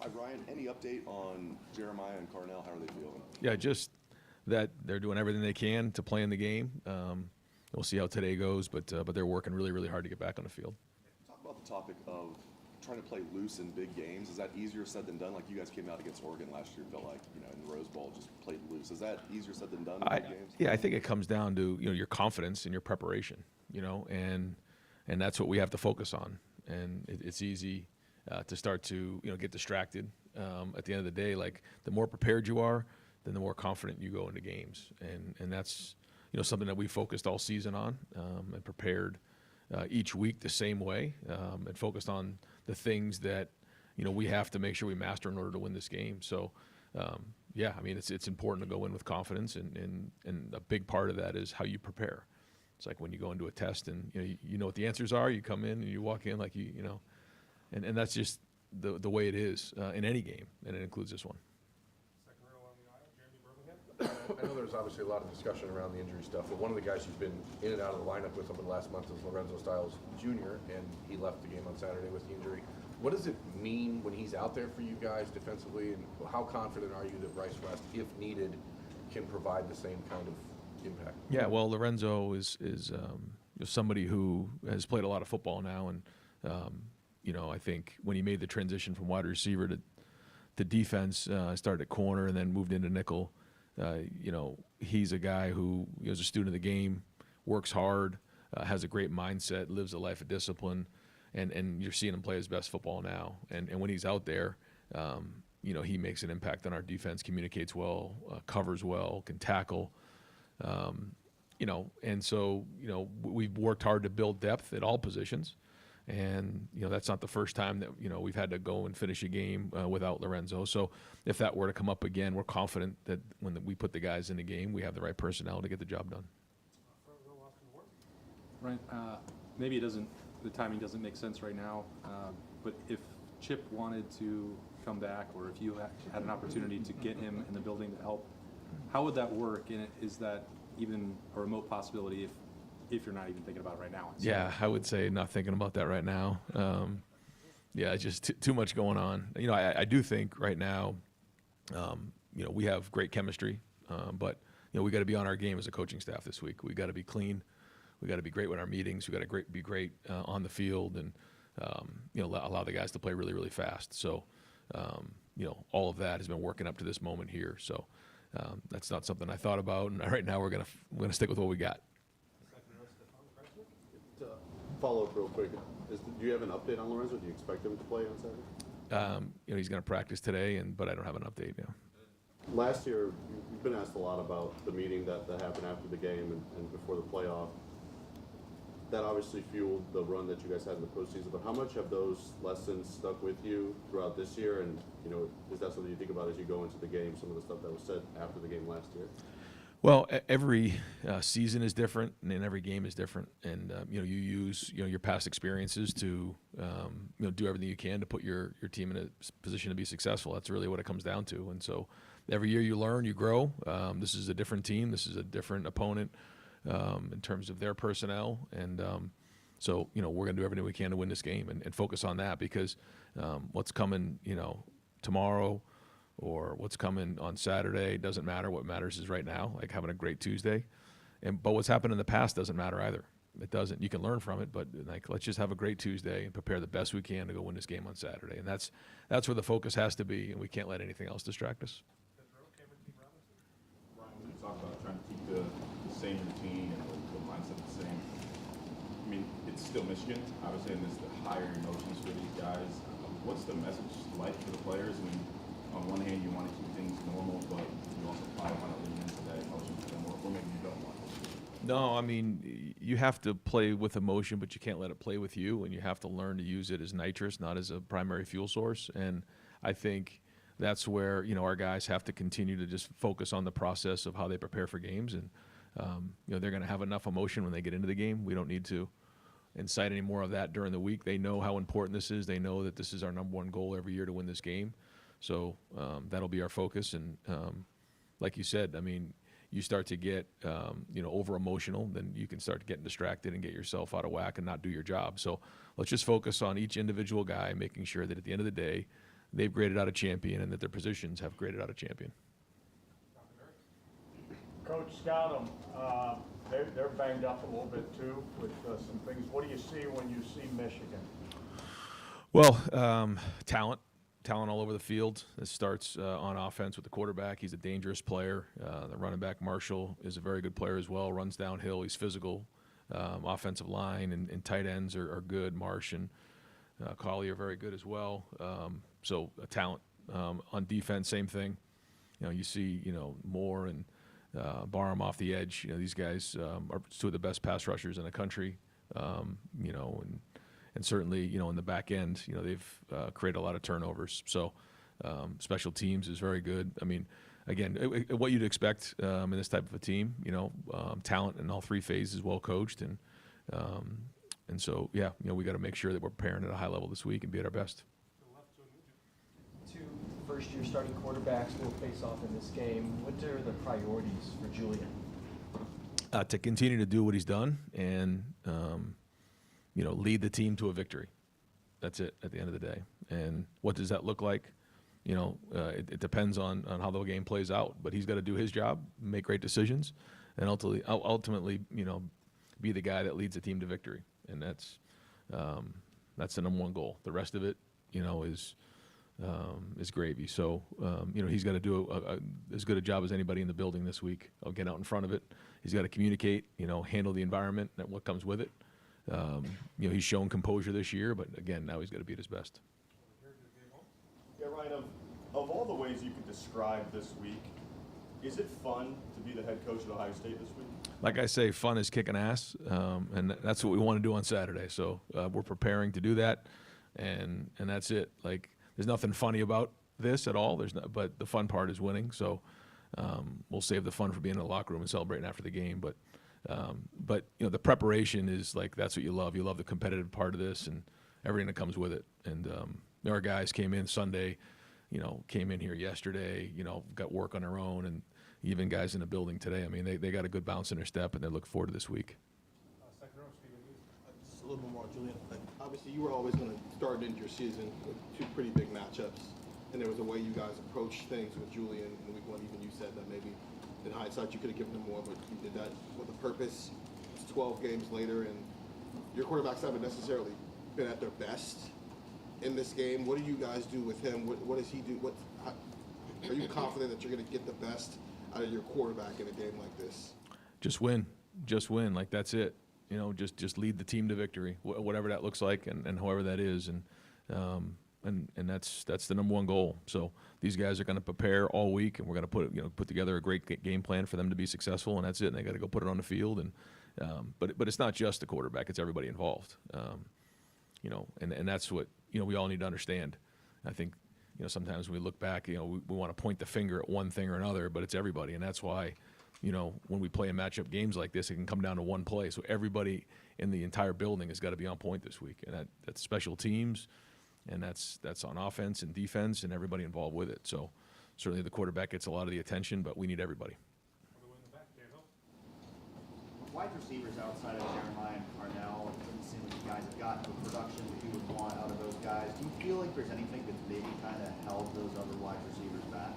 Hi, Ryan. Any update on Jeremiah and Carnell? How are they feeling? Yeah, just that they're doing everything they can to play in the game. We'll see how today goes, but they're working really, really hard to get back on the field. Talk about the topic of trying to play loose in big games. Is that easier said than done? Like you guys came out against Oregon last year, felt like, in the Rose Bowl, just played loose. Is that easier said than done in big games? Yeah, I think it comes down to your confidence and your preparation, and that's what we have to focus on. And it's easy to start to get distracted. At the end of the day, like the more prepared you are, then the more confident you go into games, and that's something that we focused all season on and prepared each week the same way, and focused on the things that we have to make sure we master in order to win this game. So yeah, I mean it's important to go in with confidence, and a big part of that is how you prepare. It's like when you go into a test and you know what the answers are, you come in and you walk in like and that's just the way it is in any game, and it includes this one. Second row on the aisle, Jeremy Birmingham. I know there's obviously a lot of discussion around the injury stuff, but one of the guys who's been in and out of the lineup with over the last month is Lorenzo Styles Jr., and he left the game on Saturday with the injury. What does it mean when he's out there for you guys defensively, and how confident are you that Bryce West, if needed, can provide the same kind of impact? Yeah, well, Lorenzo is somebody who has played a lot of football now, and I think when he made the transition from wide receiver to defense, started at corner and then moved into nickel. He's a guy who is a student of the game, works hard, has a great mindset, lives a life of discipline, and you're seeing him play his best football now. And when he's out there, he makes an impact on our defense, communicates well, covers well, can tackle. And so we've worked hard to build depth at all positions. And that's not the first time that we've had to go and finish a game without Lorenzo. So if that were to come up again, we're confident that when we put the guys in the game, we have the right personnel to get the job done. Front row, Austin Ward. Right. Maybe the timing doesn't make sense right now. But if Chip wanted to come back, or if you had an opportunity to get him in the building to help, how would that work? And is that even a remote possibility if you're not even thinking about it right now? Yeah, I would say not thinking about that right now. Yeah, it's just too much going on. I do think right now, we have great chemistry, but we got to be on our game as a coaching staff this week. We got to be clean. We got to be great with our meetings. We got to be great on the field, and allow the guys to play really, really fast. So, all of that has been working up to this moment here. So that's not something I thought about, and right now we're gonna stick with what we got. To follow up real quick, do you have an update on Lorenzo? Do you expect him to play on Saturday? He's going to practice today, but I don't have an update now. Last year, you've been asked a lot about the meeting that happened after the game and before the playoff. That obviously fueled the run that you guys had in the postseason, but how much have those lessons stuck with you throughout this year? And, is that something you think about as you go into the game, some of the stuff that was said after the game last year? Well, every season is different, and every game is different, and you use your past experiences to do everything you can to put your team in a position to be successful. That's really what it comes down to. And so every year you learn, you grow. This is a different team. This is a different opponent in terms of their personnel, and so we're going to do everything we can to win this game and focus on that, because what's coming tomorrow or what's coming on Saturday doesn't matter. What matters is right now, like having a great Tuesday. But what's happened in the past doesn't matter either. It doesn't. You can learn from it, but let's just have a great Tuesday and prepare the best we can to go win this game on Saturday. And that's where the focus has to be, and we can't let anything else distract us. Ryan, when you talk about trying to keep the same routine and the mindset the same, I mean, it's still Michigan, obviously, and there's the higher emotions for these guys. What's the message like for the players? I mean, on one hand, you want to keep things normal, but you also probably want to lean into that emotion for them, or maybe you don't want to. No, I mean, you have to play with emotion, but you can't let it play with you, and you have to learn to use it as nitrous, not as a primary fuel source. And I think that's where our guys have to continue to just focus on the process of how they prepare for games, and they're going to have enough emotion when they get into the game. We don't need to incite any more of that during the week. They know how important this is. They know that this is our number one goal every year, to win this game. So that'll be our focus. And like you said, I mean, you start to get over emotional, then you can start getting distracted and get yourself out of whack and not do your job. So let's just focus on each individual guy, making sure that at the end of the day, they've graded out a champion and that their positions have graded out a champion. Coach, scout them. They're banged up a little bit too with some things. What do you see when you see Michigan? Well, talent all over the field. It starts on offense with the quarterback. He's a dangerous player. The running back, Marshall, is a very good player as well. Runs downhill. He's physical. Offensive line and tight ends are good. Marsh and Colley are very good as well. So talent. On defense, same thing. You see, Moore and Barham off the edge. These guys are two of the best pass rushers in the country. And certainly, in the back end, they've created a lot of turnovers. So special teams is very good. I mean, again, what you'd expect in this type of a team, talent in all three phases, well coached. And so, yeah, we got to make sure that we're preparing at a high level this week and be at our best. Two first-year starting quarterbacks will face off in this game. What are the priorities for Julian? To continue to do what he's done and, lead the team to a victory. That's it at the end of the day. And what does that look like? It depends on how the game plays out. But he's got to do his job, make great decisions, and ultimately, be the guy that leads the team to victory. And that's the number one goal. The rest of it, is gravy. So, he's got to do as good a job as anybody in the building this week. I'll get out in front of it. He's got to communicate, handle the environment and what comes with it. He's shown composure this year, but again, now he's got to be at his best. Yeah, Ryan, of all the ways you could describe this week, is it fun to be the head coach at Ohio State this week? Like I say, fun is kicking ass, and that's what we want to do on Saturday. So we're preparing to do that, and that's it. Like, there's nothing funny about this at all. But the fun part is winning. So we'll save the fun for being in the locker room and celebrating after the game. But the preparation is that's what you love. You love the competitive part of this and everything that comes with it. And our guys came in Sunday, came in here yesterday, got work on their own, and even guys in the building today. I mean, they got a good bounce in their step, and they look forward to this week. Second row, Stephen Hughes. Just a little bit more, Julian. Obviously, you were always going to start into your season with two pretty big matchups, and there was a way you guys approached things with Julian in week one. Even you said that maybe in hindsight you could have given him more, but you did that with a purpose. It's 12 games later, and your quarterbacks haven't necessarily been at their best in this game. What do you guys do with him? What does he do? Are you confident that you're going to get the best out of your quarterback in a game like this? Just win. Like, that's it. Just lead the team to victory, whatever that looks like, and however that is, and that's the number one goal. So these guys are going to prepare all week, and we're going to put together a great game plan for them to be successful, and that's it. And they got to go put it on the field, and but it's not just the quarterback; it's everybody involved. And that's what we all need to understand. I think sometimes when we look back, we want to point the finger at one thing or another, but it's everybody, and that's why. When we play in matchup games like this, it can come down to one play. So everybody in the entire building has got to be on point this week, and that's special teams, and that's on offense and defense, and everybody involved with it. So certainly the quarterback gets a lot of the attention, but we need everybody. Wide receivers outside of Jeremiah and Carnell, it doesn't seem like you guys have gotten the production that you would want out of those guys. Do you feel like there's anything that's maybe kind of held those other wide receivers back?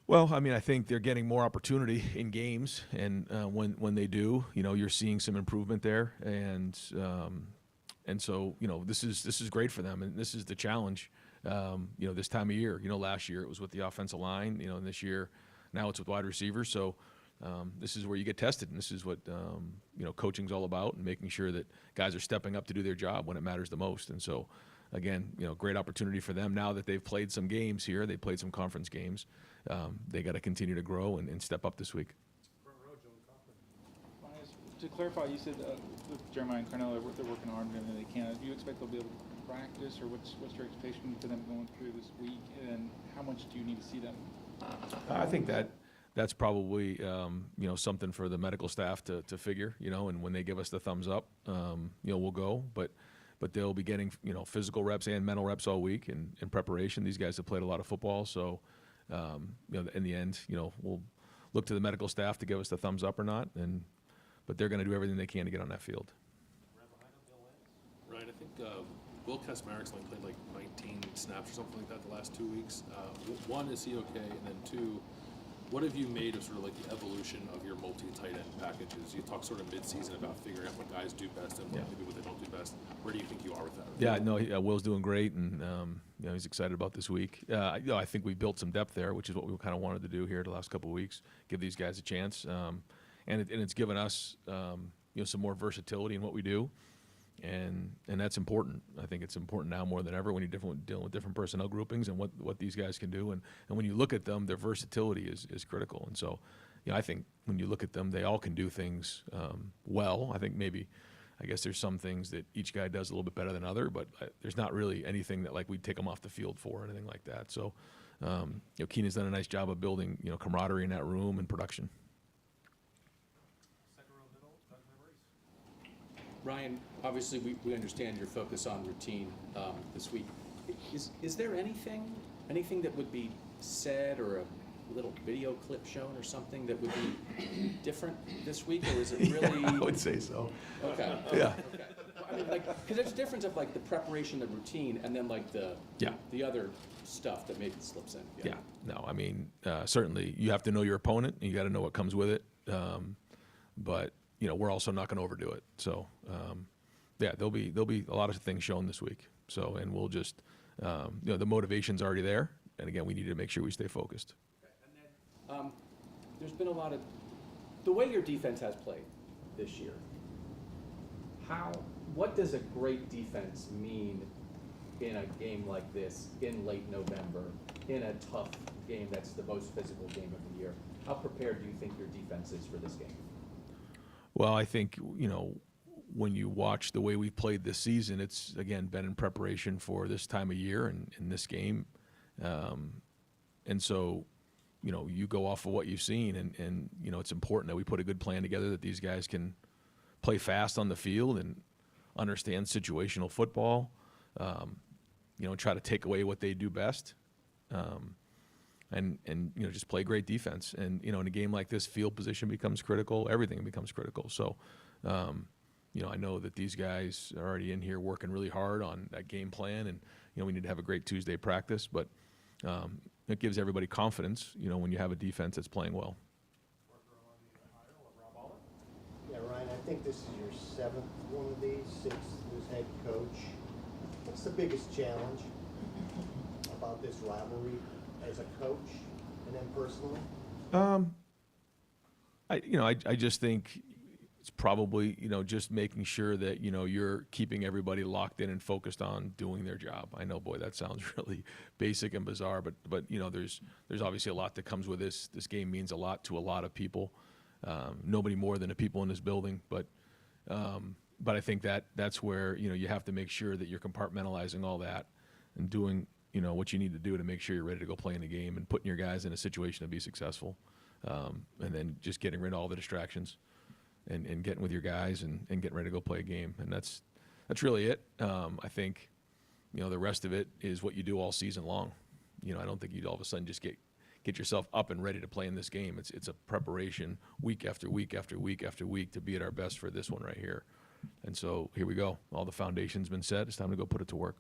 Well, I mean, I think they're getting more opportunity in games, and when they do, you're seeing some improvement there, and so this is great for them, and this is the challenge, this time of year. Last year it was with the offensive line, and this year now it's with wide receivers. So this is where you get tested, and this is what coaching's all about, and making sure that guys are stepping up to do their job when it matters the most. And so, again, great opportunity for them now that they've played some games here. They played some conference games. They got to continue to grow and step up this week. To clarify, you said with Jeremiah and Carnell, they're working hard and everything they can. Do you expect they'll be able to practice, or what's your expectation for them going through this week? And how much do you need to see them? I think that's probably something for the medical staff to figure. And when they give us the thumbs up, we'll go. But they'll be getting physical reps and mental reps all week in preparation. These guys have played a lot of football, so in the end, we'll look to the medical staff to give us the thumbs up or not. But they're going to do everything they can to get on that field. Right, I think Will Kasmarik's only played like 19 snaps or something like that the last 2 weeks. One, is he okay? And then two, what have you made of sort of like the evolution of your multi-tight end packages? You talk sort of mid-season about figuring out what guys do best and maybe what they don't do best. Where do you think you are with that? Yeah, no, Will's doing great, and he's excited about this week. I think we built some depth there, which is what we kind of wanted to do here the last couple of weeks, give these guys a chance, and it's given us some more versatility in what we do, and that's important. I think it's important now more than ever when you're dealing with different personnel groupings and what these guys can do, and when you look at them, their versatility is critical, and so I think when you look at them, they all can do things well. I think I guess there's some things that each guy does a little bit better than other, but there's not really anything that like we'd take them off the field for or anything like that. So, Keenan's done a nice job of building, camaraderie in that room and production. Ryan, obviously we understand your focus on routine this week. Is there anything that would be said or a little video clip shown or something that would be different this week, or is it really? Yeah, I would say so. Okay. Yeah. Okay. I mean, because there's a difference of like the preparation, the routine, and then like the other stuff that maybe slips in. Yeah. No, I mean, certainly you have to know your opponent, and you got to know what comes with it. But we're also not going to overdo it. So, there'll be a lot of things shown this week. So, and we'll just, the motivation's already there, and again, we need to make sure we stay focused. There's been a lot of the way your defense has played this year. What does a great defense mean in a game like this in late November, in a tough game that's the most physical game of the year? How prepared do you think your defense is for this game? Well, I think, when you watch the way we've played this season, it's, again, been in preparation for this time of year and in this game. And so, you go off of what you've seen, and it's important that we put a good plan together, that these guys can play fast on the field and understand situational football, try to take away what they do best, and just play great defense. And, in a game like this, field position becomes critical. Everything becomes critical. So, I know that these guys are already in here working really hard on that game plan, and, we need to have a great Tuesday practice, but it gives everybody confidence, when you have a defense that's playing well. Yeah, Ryan, I think this is your 7th one of these, 6th as head coach. What's the biggest challenge about this rivalry as a coach and then personally? I just think it's probably, just making sure that, you're keeping everybody locked in and focused on doing their job. I know, boy, that sounds really basic and bizarre, but there's obviously a lot that comes with this. This game means a lot to a lot of people. Nobody more than the people in this building, but I think that's where, you have to make sure that you're compartmentalizing all that and doing, what you need to do to make sure you're ready to go play in the game and putting your guys in a situation to be successful. And then just getting rid of all the distractions and getting with your guys and getting ready to go play a game. And that's really it. I think, the rest of it is what you do all season long. I don't think you'd all of a sudden just get yourself up and ready to play in this game. It's a preparation week after week after week after week to be at our best for this one right here. And so here we go. All the foundation's been set. It's time to go put it to work.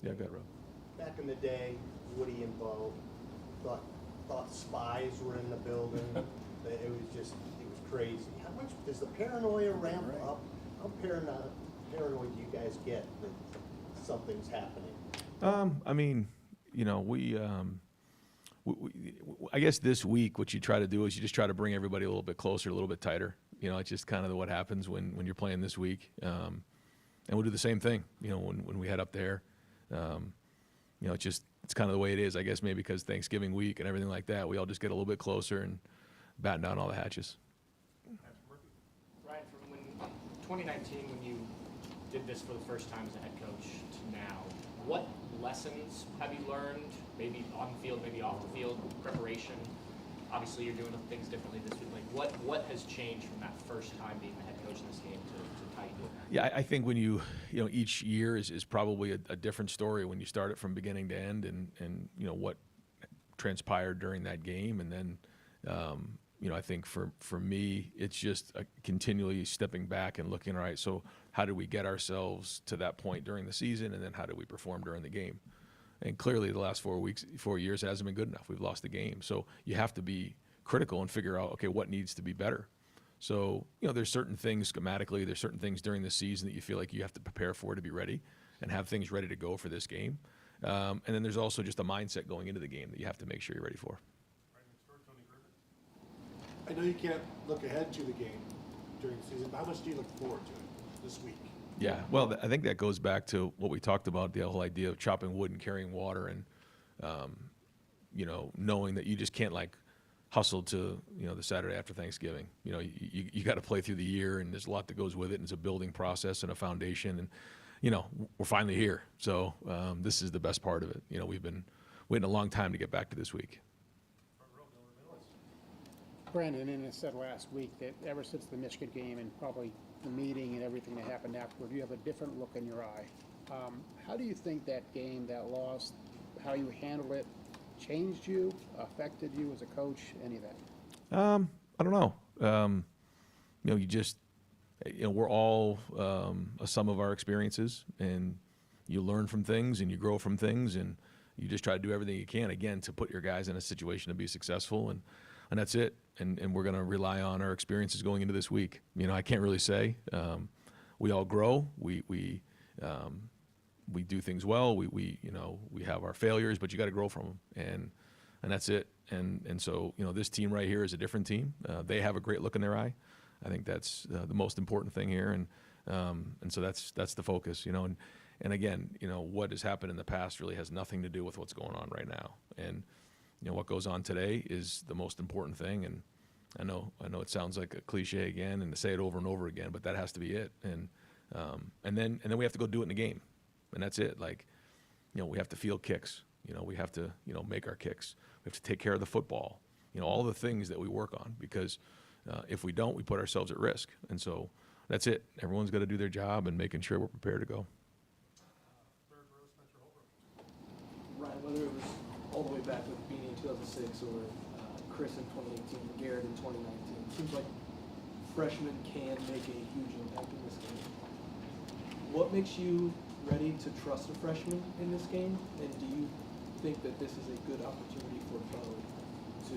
Yeah, go ahead, Rob. Back in the day, Woody and Bo thought spies were in the building. It was crazy. How much does the paranoia ramp up? How paranoid do you guys get that something's happening? I mean, I guess this week what you try to do is you just try to bring everybody a little bit closer, a little bit tighter. It's just kind of what happens when you're playing this week. And we'll do the same thing, when we head up there. It's kind of the way it is, I guess, maybe because Thanksgiving week and everything like that, we all just get a little bit closer and batten down all the hatches. Ryan, from 2019, when you did this for the first time as a head coach to now, what lessons have you learned, maybe on the field, maybe off the field, preparation? Obviously, you're doing things differently this week. Like, what has changed from that first time being the head coach in this game to Titan? Yeah, I think when each year is probably a different story when you start it from beginning to end, and what transpired during that game, and then I think for me, it's just continually stepping back and looking, all right, so how do we get ourselves to that point during the season, and then how do we perform during the game? And clearly the last 4 years, it hasn't been good enough. We've lost the game. So you have to be critical and figure out, okay, what needs to be better? So, there's certain things schematically, there's certain things during the season that you feel like you have to prepare for to be ready and have things ready to go for this game. And then there's also just a mindset going into the game that you have to make sure you're ready for. I know you can't look ahead to the game during the season, but how much do you look forward to it this week? Yeah, well, I think that goes back to what we talked about, the whole idea of chopping wood and carrying water, and knowing that you just can't hustle to the Saturday after Thanksgiving. You got to play through the year, and there's a lot that goes with it, and it's a building process and a foundation, and we're finally here. So this is the best part of it. We've been waiting a long time to get back to this week. Brandon Innes said last week that ever since the Michigan game and probably the meeting and everything that happened afterward, you have a different look in your eye. How do you think that game, that loss, how you handled it, changed you, affected you as a coach, any of that? I don't know. You just, we're all a sum of our experiences, and you learn from things and you grow from things, and you just try to do everything you can, again, to put your guys in a situation to be successful, and that's it. And we're going to rely on our experiences going into this week. I can't really say. We all grow. We do things well. We have our failures, but you got to grow from them, and that's it. And so this team right here is a different team. They have a great look in their eye. I think that's the most important thing here, and so that's the focus. And again, what has happened in the past really has nothing to do with what's going on right now. And what goes on today is the most important thing. And I know it sounds like a cliche again, and to say it over and over again, but that has to be it. And then we have to go do it in the game, and that's it. We have to field kicks. We have to make our kicks. We have to take care of the football. All the things that we work on, because if we don't, we put ourselves at risk. And so that's it. Everyone's got to do their job and making sure we're prepared to go. Ryan, whether it was all the way back with Beanie in 2006 or Chris in 2018, Garrett in 2019, it seems like freshmen can make a huge impact in this game. What makes you ready to trust a freshman in this game, and do you think that this is a good opportunity for Bo to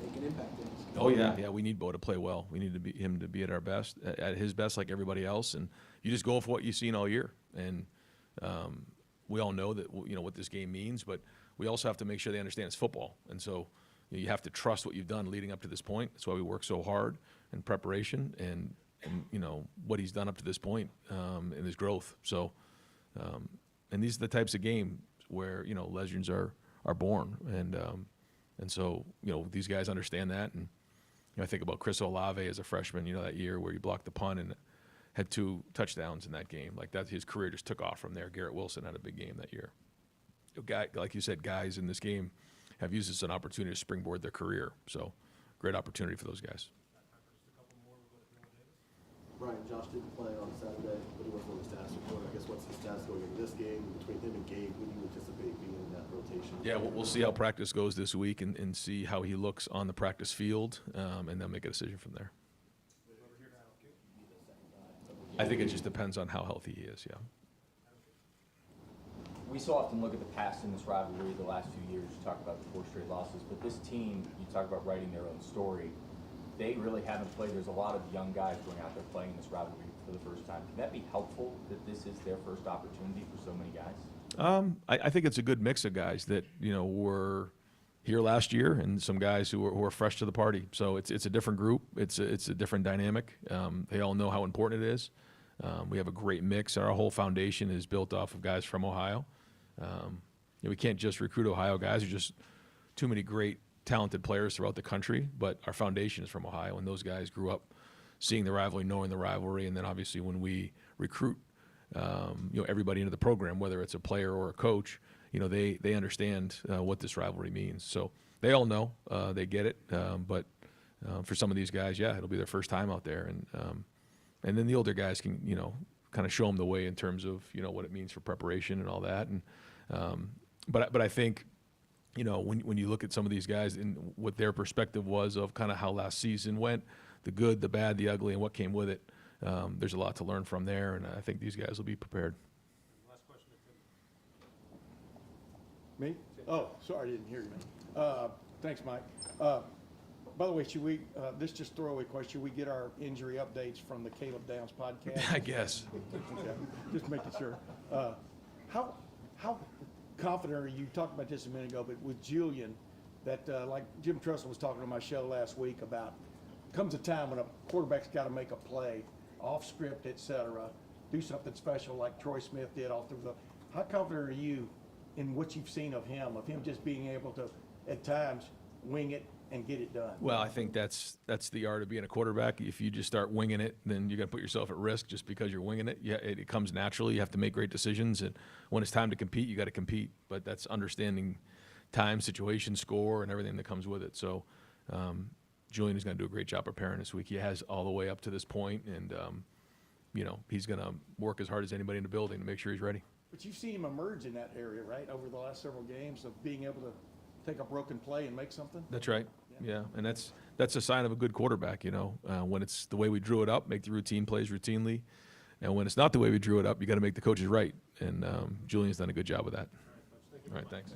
make an impact in this game? Oh yeah, we need Bo to play well. We need him to be at our best, at his best, like everybody else. And you just go for what you've seen all year. And we all know that what this game means, but we also have to make sure they understand it's football. And so you have to trust what you've done leading up to this point. That's why we work so hard in preparation and what he's done up to this point in his growth. So, and these are the types of games where legends are born, and so these guys understand that. And I think about Chris Olave as a freshman, that year where he blocked the punt and had 2 touchdowns in that game. Like that, his career just took off from there. Garrett Wilson had a big game that year. Like you said, guys in this game have used this as an opportunity to springboard their career. So, great opportunity for those guys. Brian, Josh didn't play on Saturday, but he was on the status report. I guess what's his status going into this game? Between him and Gabe, who do you anticipate being in that rotation? Yeah, we'll see how practice goes this week and see how he looks on the practice field, and then make a decision from there. I think it just depends on how healthy he is, yeah. We so often look at the past in this rivalry the last few years. You talk about the 4 straight losses, but this team, you talk about writing their own story. They really haven't played. There's a lot of young guys going out there playing this rivalry for the first time. Can that be helpful that this is their first opportunity for so many guys? I think it's a good mix of guys that were here last year and some guys who are fresh to the party. So it's a different group. It's a different dynamic. They all know how important it is. We have a great mix. Our whole foundation is built off of guys from Ohio. We can't just recruit Ohio guys. There's just too many great, talented players throughout the country, but our foundation is from Ohio, and those guys grew up seeing the rivalry, knowing the rivalry, and then obviously when we recruit everybody into the program, whether it's a player or a coach, they understand what this rivalry means. So they all know, they get it, but for some of these guys, it'll be their first time out there, and then the older guys can kind of show them the way in terms of what it means for preparation and all that. And but I think you know, when you look at some of these guys and what their perspective was of kind of how last season went, the good, the bad, the ugly, and what came with it, there's a lot to learn from there, and I think these guys will be prepared. Last question. Me? Oh, sorry, I didn't hear you. Thanks, Mike. By the way, should we, this just throwaway question, should we get our injury updates from the Caleb Downs podcast? I guess. Okay, just making sure. How confident are you, talked about this a minute ago, but with Julian, that like Jim Tressel was talking on my show last week about, comes a time when a quarterback's got to make a play, off script, et cetera, do something special like Troy Smith did all through the, how confident are you in what you've seen of him just being able to, at times, wing it and get it done? Well, I think that's the art of being a quarterback. If you just start winging it, then you're going to put yourself at risk just because you're winging it. Yeah, it comes naturally. You have to make great decisions, and when it's time to compete, you got to compete. But that's understanding time, situation, score, and everything that comes with it. So Julian is going to do a great job preparing this week. He has all the way up to this point, and you know, he's going to work as hard as anybody in the building to make sure he's ready. But you've seen him emerge in that area, right, over the last several games of being able to take a broken play and make something? That's right. Yeah, and that's a sign of a good quarterback, you know. When it's the way we drew it up, make the routine plays routinely. And when it's not the way we drew it up, you got to make the coaches right. And Julian's done a good job with that. All right, thanks.